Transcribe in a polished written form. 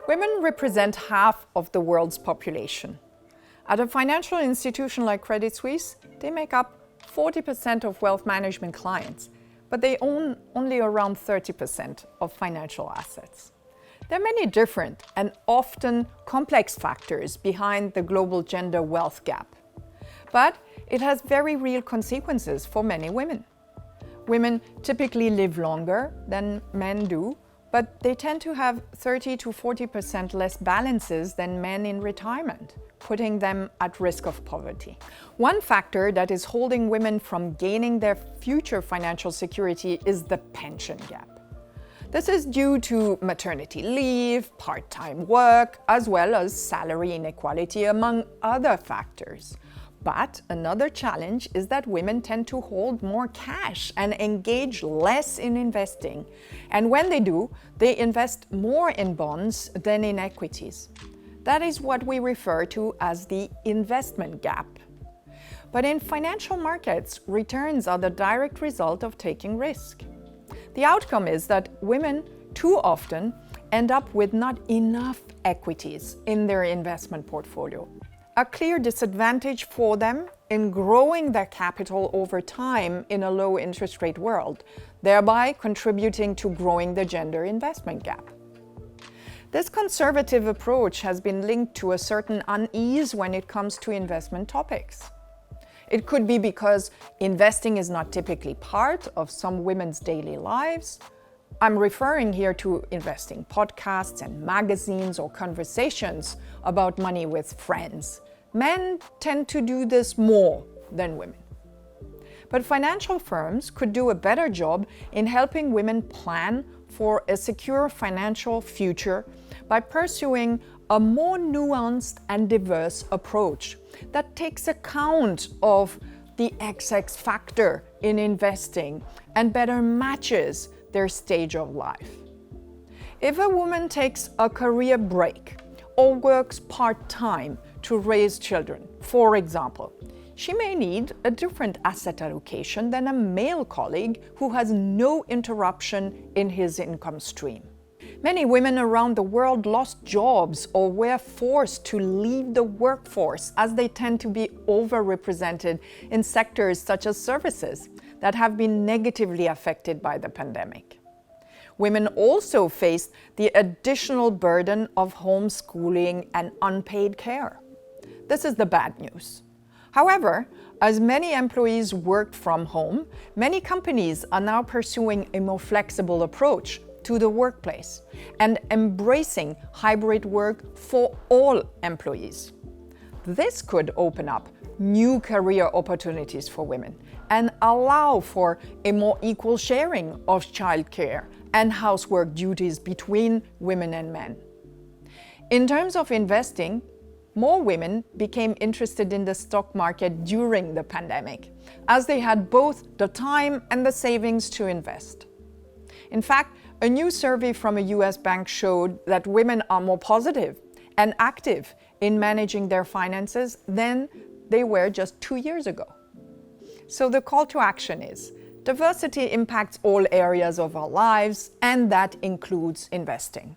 Women represent half of the world's population. At a financial institution like Credit Suisse, they make up 40% of wealth management clients, but they own only around 30% of financial assets. There are many different and often complex factors behind the global gender wealth gap, but it has very real consequences for many women. Women typically live longer than men do, but they tend to have 30 to 40% less balances than men in retirement, putting them at risk of poverty. One factor that is holding women from gaining their future financial security is the pension gap. This is due to maternity leave, part-time work, as well as salary inequality, among other factors. But another challenge is that women tend to hold more cash and engage less in investing. And when they do, they invest more in bonds than in equities. That is what we refer to as the investment gap. But in financial markets, returns are the direct result of taking risk. The outcome is that women too often end up with not enough equities in their investment portfolio. A clear disadvantage for them in growing their capital over time in a low interest rate world, thereby contributing to growing the gender investment gap. This conservative approach has been linked to a certain unease when it comes to investment topics. It could be because investing is not typically part of some women's daily lives. I'm referring here to investing podcasts and magazines or conversations about money with friends. Men tend to do this more than women. But financial firms could do a better job in helping women plan for a secure financial future by pursuing a more nuanced and diverse approach that takes account of the XX factor in investing and better matches their stage of life. If a woman takes a career break or works part-time to raise children, for example, she may need a different asset allocation than a male colleague who has no interruption in his income stream. Many women around the world lost jobs or were forced to leave the workforce as they tend to be overrepresented in sectors such as services that have been negatively affected by the pandemic. Women also faced the additional burden of homeschooling and unpaid care. This is the bad news. However, as many employees worked from home, many companies are now pursuing a more flexible approach to the workplace and embracing hybrid work for all employees. This could open up new career opportunities for women and allow for a more equal sharing of childcare and housework duties between women and men. In terms of investing, more women became interested in the stock market during the pandemic, as they had both the time and the savings to invest. In fact, a new survey from a US bank showed that women are more positive and active in managing their finances than they were just 2 years ago. So the call to action is, diversity impacts all areas of our lives, and that includes investing.